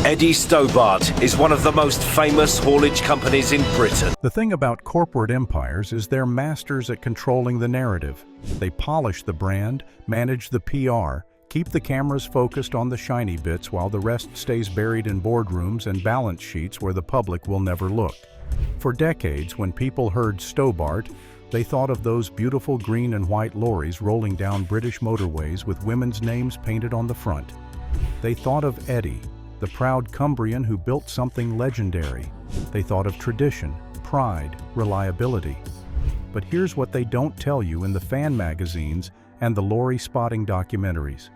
Eddie Stobart is one of the most famous haulage companies in Britain. The thing about corporate empires is they're masters at controlling the narrative. They polish the brand, manage the PR, keep the cameras focused on the shiny bits while the rest stays buried in boardrooms and balance sheets where the public will never look. For decades, when people heard Stobart, they thought of those beautiful green and white lorries rolling down British motorways with women's names painted on the front. They thought of Eddie, the proud Cumbrian who built something legendary. They thought of tradition, pride, reliability. But here's what they don't tell you in the fan magazines and the lorry spotting documentaries.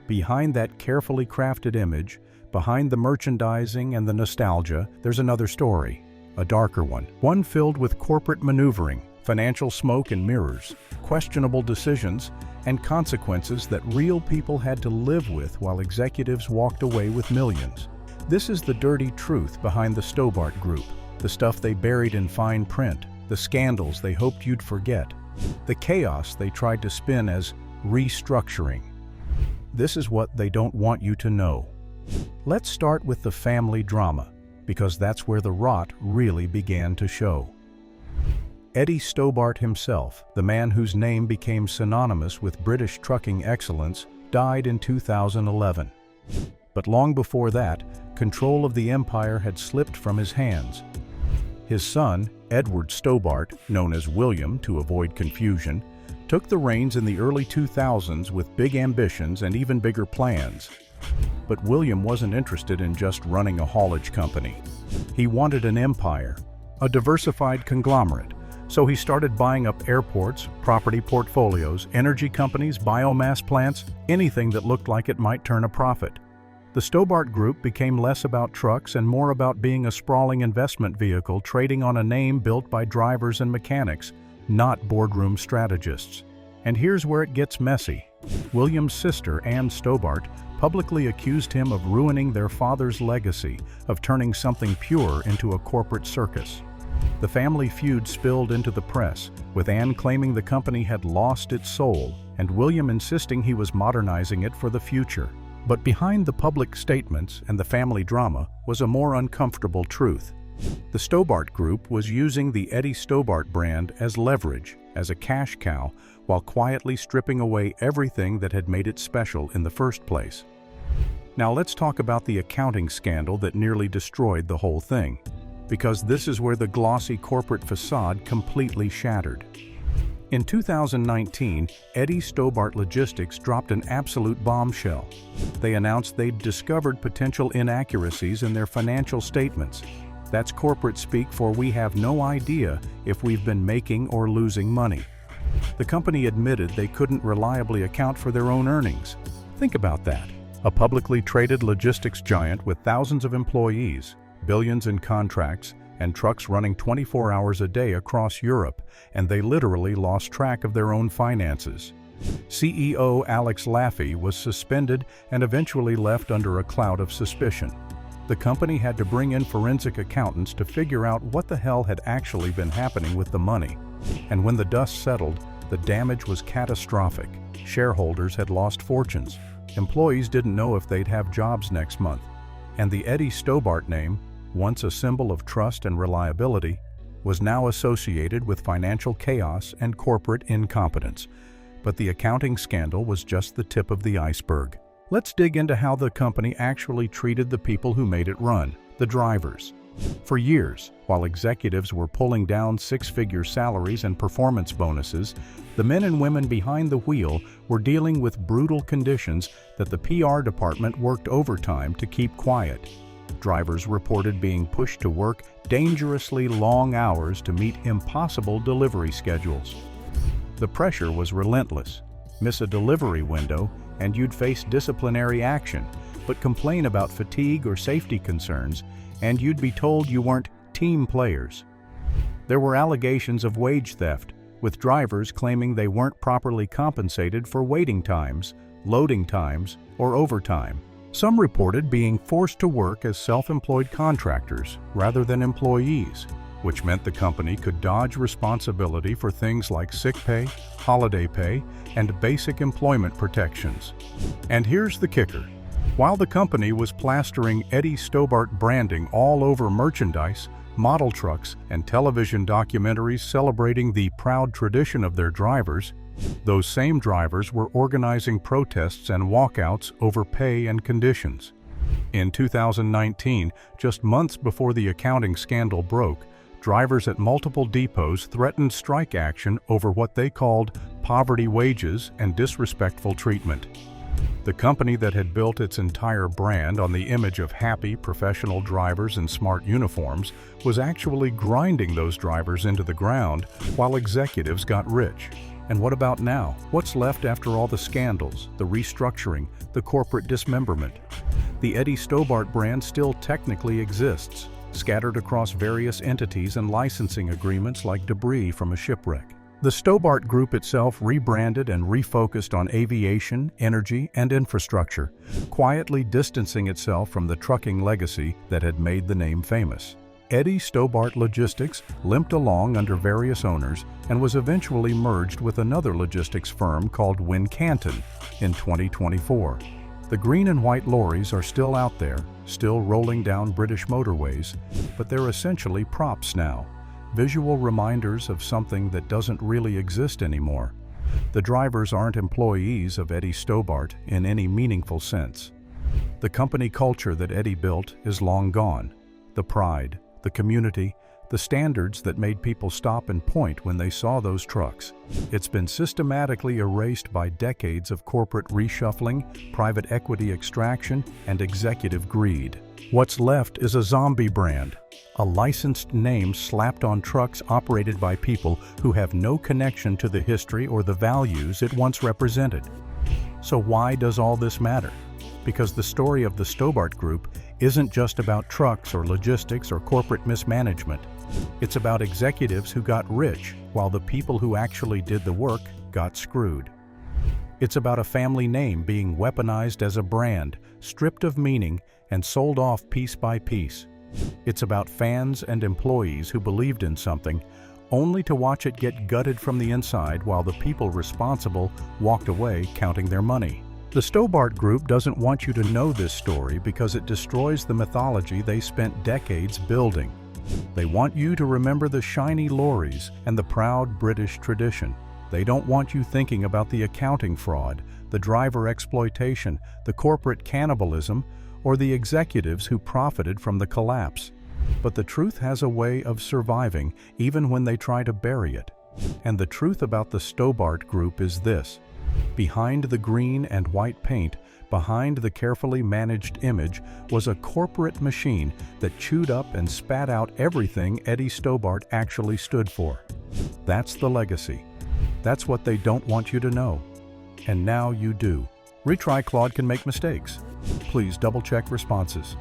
Behind that carefully crafted image, behind the merchandising and the nostalgia, there's another story, a darker one filled with corporate maneuvering, financial smoke and mirrors, questionable decisions, and consequences that real people had to live with while executives walked away with millions. This is the dirty truth behind the Stobart Group, the stuff they buried in fine print, the scandals they hoped you'd forget, the chaos they tried to spin as restructuring. This is what they don't want you to know. Let's start with the family drama, because that's where the rot really began to show. Eddie Stobart himself, the man whose name became synonymous with British trucking excellence, died in 2011. But long before that, control of the empire had slipped from his hands. His son, Edward Stobart, known as William to avoid confusion, took the reins in the early 2000s with big ambitions and even bigger plans. But William wasn't interested in just running a haulage company. He wanted an empire, a diversified conglomerate. So he started buying up airports, property portfolios, energy companies, biomass plants, anything that looked like it might turn a profit. The Stobart Group became less about trucks and more about being a sprawling investment vehicle trading on a name built by drivers and mechanics, not boardroom strategists. And here's where it gets messy. William's sister, Ann Stobart, publicly accused him of ruining their father's legacy, of turning something pure into a corporate circus. The family feud spilled into the press, with Ann claiming the company had lost its soul, and William insisting he was modernizing it for the future. But behind the public statements and the family drama was a more uncomfortable truth. The Stobart Group was using the Eddie Stobart brand as leverage, as a cash cow, while quietly stripping away everything that had made it special in the first place. Now let's talk about the accounting scandal that nearly destroyed the whole thing, because this is where the glossy corporate facade completely shattered. In 2019, Eddie Stobart Logistics dropped an absolute bombshell. They announced they'd discovered potential inaccuracies in their financial statements. That's corporate speak for "we have no idea if we've been making or losing money." The company admitted they couldn't reliably account for their own earnings. Think about that. A publicly traded logistics giant with thousands of employees, billions in contracts, and trucks running 24 hours a day across Europe, and they literally lost track of their own finances. CEO Alex Laffey was suspended and eventually left under a cloud of suspicion. The company had to bring in forensic accountants to figure out what the hell had actually been happening with the money. And when the dust settled, the damage was catastrophic. Shareholders had lost fortunes. Employees didn't know if they'd have jobs next month. And the Eddie Stobart name, once a symbol of trust and reliability, was now associated with financial chaos and corporate incompetence. But the accounting scandal was just the tip of the iceberg. Let's dig into how the company actually treated the people who made it run, the drivers. For years, while executives were pulling down six-figure salaries and performance bonuses, the men and women behind the wheel were dealing with brutal conditions that the PR department worked overtime to keep quiet. Drivers reported being pushed to work dangerously long hours to meet impossible delivery schedules. The pressure was relentless. Miss a delivery window and you'd face disciplinary action, but complain about fatigue or safety concerns, and you'd be told you weren't team players. There were allegations of wage theft, with drivers claiming they weren't properly compensated for waiting times, loading times, or overtime. Some reported being forced to work as self-employed contractors rather than employees, which meant the company could dodge responsibility for things like sick pay, holiday pay, and basic employment protections. And here's the kicker. While the company was plastering Eddie Stobart branding all over merchandise, model trucks, and television documentaries celebrating the proud tradition of their drivers, those same drivers were organizing protests and walkouts over pay and conditions. In 2019, just months before the accounting scandal broke, drivers at multiple depots threatened strike action over what they called poverty wages and disrespectful treatment. The company that had built its entire brand on the image of happy, professional drivers in smart uniforms was actually grinding those drivers into the ground while executives got rich. And what about now? What's left after all the scandals, the restructuring, the corporate dismemberment? The Eddie Stobart brand still technically exists, scattered across various entities and licensing agreements like debris from a shipwreck. The Stobart Group itself rebranded and refocused on aviation, energy, and infrastructure, quietly distancing itself from the trucking legacy that had made the name famous. Eddie Stobart Logistics limped along under various owners and was eventually merged with another logistics firm called Wincanton in 2024. The green and white lorries are still out there, still rolling down British motorways, but they're essentially props now. Visual reminders of something that doesn't really exist anymore. The drivers aren't employees of Eddie Stobart in any meaningful sense. The company culture that Eddie built is long gone. The pride, the community, the standards that made people stop and point when they saw those trucks. It's been systematically erased by decades of corporate reshuffling, private equity extraction, and executive greed. What's left is a zombie brand, a licensed name slapped on trucks operated by people who have no connection to the history or the values it once represented. So why does all this matter? Because the story of the Stobart Group isn't just about trucks or logistics or corporate mismanagement. It's about executives who got rich while the people who actually did the work got screwed. It's about a family name being weaponized as a brand, stripped of meaning, and sold off piece by piece. It's about fans and employees who believed in something, only to watch it get gutted from the inside while the people responsible walked away counting their money. The Stobart Group doesn't want you to know this story because it destroys the mythology they spent decades building. They want you to remember the shiny lorries and the proud British tradition. They don't want you thinking about the accounting fraud, the driver exploitation, the corporate cannibalism, or the executives who profited from the collapse. But the truth has a way of surviving even when they try to bury it. And the truth about the Stobart Group is this: behind the green and white paint, behind the carefully managed image, was a corporate machine that chewed up and spat out everything Eddie Stobart actually stood for. That's the legacy. That's what they don't want you to know. And now you do. Retry Claude can make mistakes. Please double-check responses.